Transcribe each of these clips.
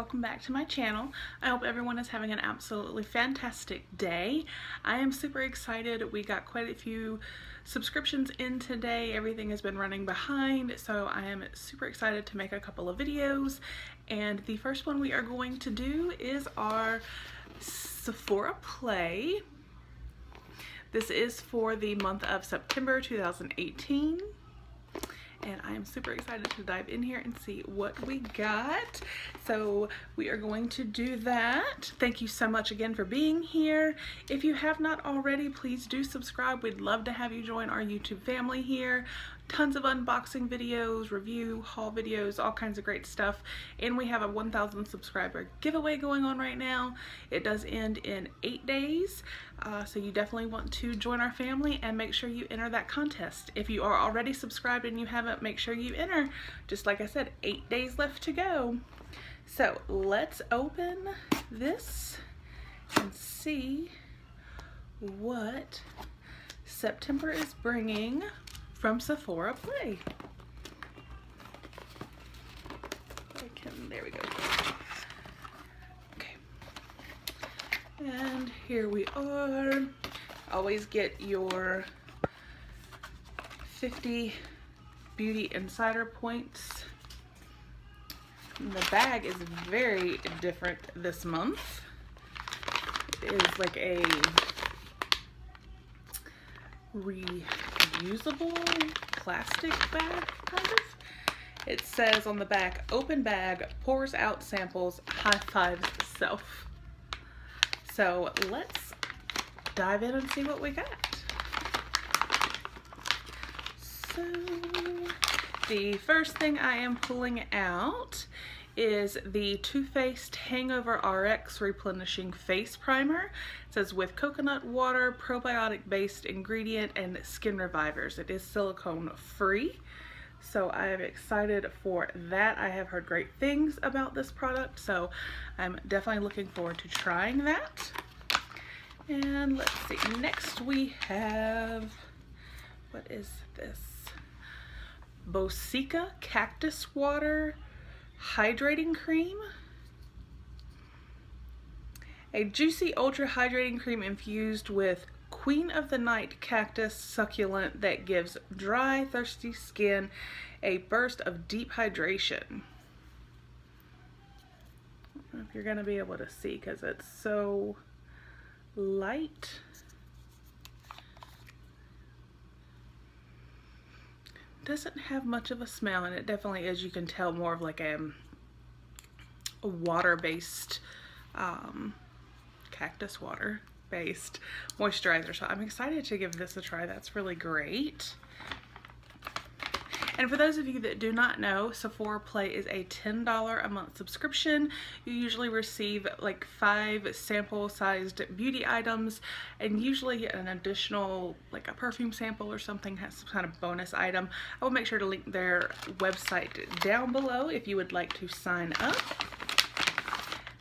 welcome back to my channel. I hope everyone is having an absolutely fantastic day. I am super excited. We got quite a few subscriptions in today. Everything has been running behind, so I am super excited to make a couple of videos. And the first one we are going to do is our Sephora Play. This is for the month of September 2018. And I am super excited to dive in here and see what we got. So we are going to do that. Thank you so much again for being here. If you have not already, please do subscribe. We'd love to have you join our YouTube family here. Tons of unboxing videos, review, haul videos, all kinds of great stuff. And we have a 1,000 subscriber giveaway going on right now. It does end in 8 days. So you definitely want to join our family and make sure you enter that contest. If you are already subscribed and you haven't, make sure you enter. Just like I said, 8 days left to go. So let's open this and see what September is bringing from Sephora Play. There we go. Okay. And here we are. Always get your 50 beauty insider points. And the bag is very different this month. It is like a reusable plastic bag, kind of. It says on the back, open bag, pours out samples, high fives self. So let's dive in and see what we got. So the first thing I am pulling out is the Too Faced Hangover RX Replenishing Face Primer. It says with coconut water, probiotic based ingredient, and skin revivers. It is silicone free, so I am excited for that. I have heard great things about this product, so I'm definitely looking forward to trying that. And let's see, next we have, what is this? Bosica Cactus Water Hydrating Cream. A juicy ultra hydrating cream infused with Queen of the Night cactus succulent that gives dry, thirsty skin a burst of deep hydration. I don't know if you're going to be able to see because it's so light. Doesn't have much of a smell, and it definitely, as you can tell, more of like a water-based, cactus water-based moisturizer. So I'm excited to give this a try. That's really great. And for those of you that do not know, Sephora Play is a $10 a month subscription. You usually receive like 5 sample-sized beauty items, and usually an additional, like a perfume sample or something, has some kind of bonus item. I will make sure to link their website down below if you would like to sign up.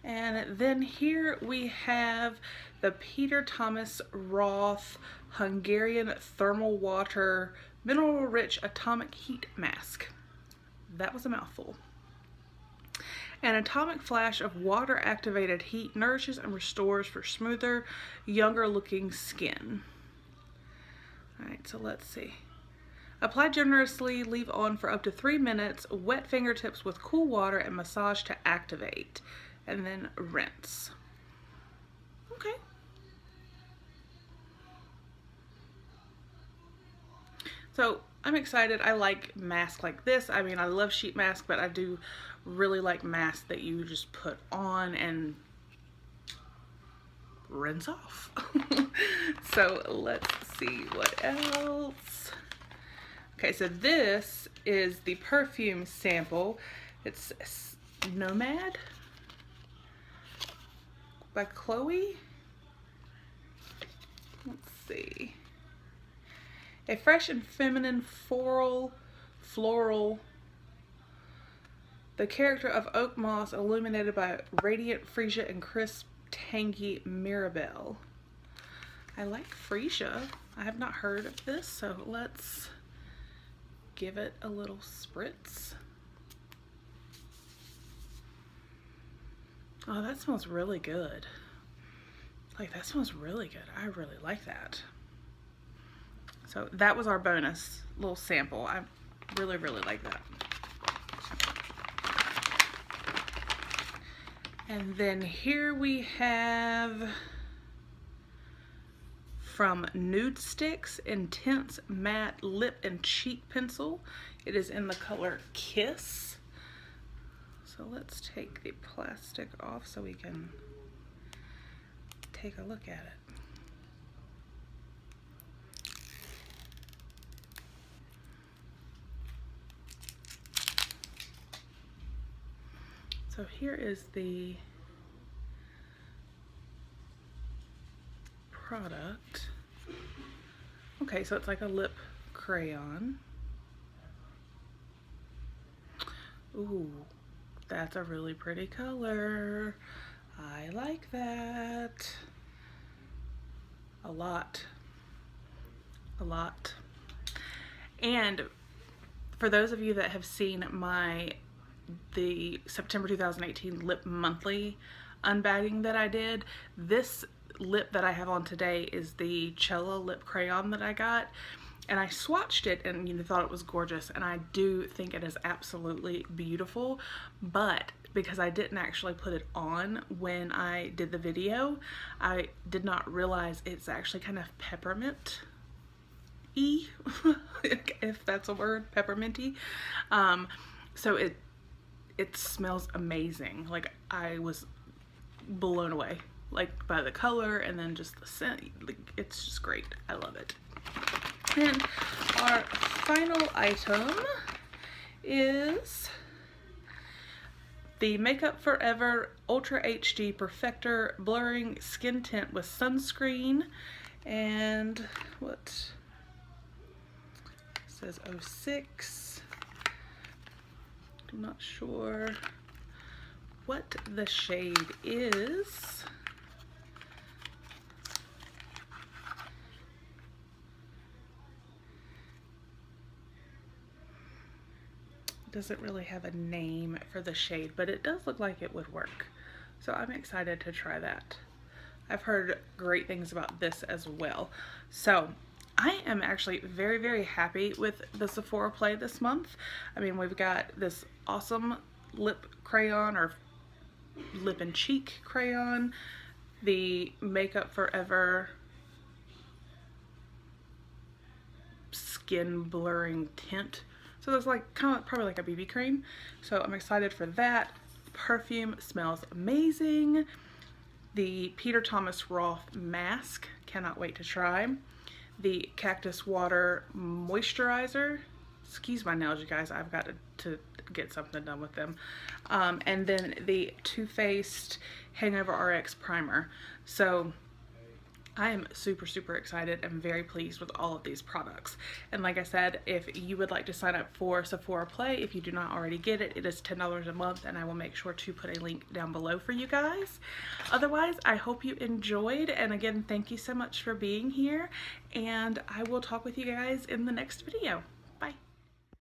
And then here we have the Peter Thomas Roth Hungarian Thermal Water Mineral Rich Atomic Heat Mask. That was a mouthful. An atomic flash of water activated heat nourishes and restores for smoother, younger looking skin. Alright, so let's see. Apply generously, leave on for up to 3 minutes, wet fingertips with cool water and massage to activate, and then rinse. Okay. So I'm excited. I like masks like this. I mean, I love sheet masks, but I do really like masks that you just put on and rinse off. So let's see what else. Okay, so this is the perfume sample. It's Nomad by Chloe. Let's see. A fresh and feminine floral, the character of oak moss illuminated by radiant freesia and crisp, tangy mirabelle. I like freesia. I have not heard of this, so let's give it a little spritz. Oh, that smells really good. Like, that smells really good. I really like that. So that was our bonus little sample. I really, really like that. And then here we have from Nude Sticks Intense Matte Lip and Cheek Pencil. It is in the color Kiss. So let's take the plastic off so we can take a look at it. So here is the product. Okay, so it's like a lip crayon. Ooh, that's a really pretty color. I like that. A lot. A lot. And for those of you that have seen the September 2018 lip monthly unbagging that I did, this lip that I have on today is the Cello lip crayon that I got, and I swatched it and thought it was gorgeous, and I do think it is absolutely beautiful, but because I didn't actually put it on when I did the video, I did not realize it's actually kind of peppermint-y, if that's a word, pepperminty. So it smells amazing. Like, I was blown away, like, by the color and then just the scent. Like, it's just great. I love it. And our final item is the Makeup Forever Ultra HD Perfector Blurring Skin Tint with Sunscreen. And what? It says 06. I'm not sure what the shade is. Doesn't really have a name for the shade, but it does look like it would work. So I'm excited to try that. I've heard great things about this as well. So I am actually very, very happy with the Sephora play this month. I mean, we've got this awesome lip crayon, or lip and cheek crayon, the Makeup Forever skin blurring tint. So there's like kind of probably like a BB cream. So I'm excited for that. Perfume smells amazing. The Peter Thomas Roth mask, cannot wait to try. The Cactus Water moisturizer. Excuse my nails, you guys. I've got to get something done with them. And then the Too Faced Hangover RX primer. So I am super, super excited and very pleased with all of these products. And like I said, if you would like to sign up for Sephora Play, if you do not already get it, it is $10 a month, and I will make sure to put a link down below for you guys. Otherwise, I hope you enjoyed, and again, thank you so much for being here, and I will talk with you guys in the next video.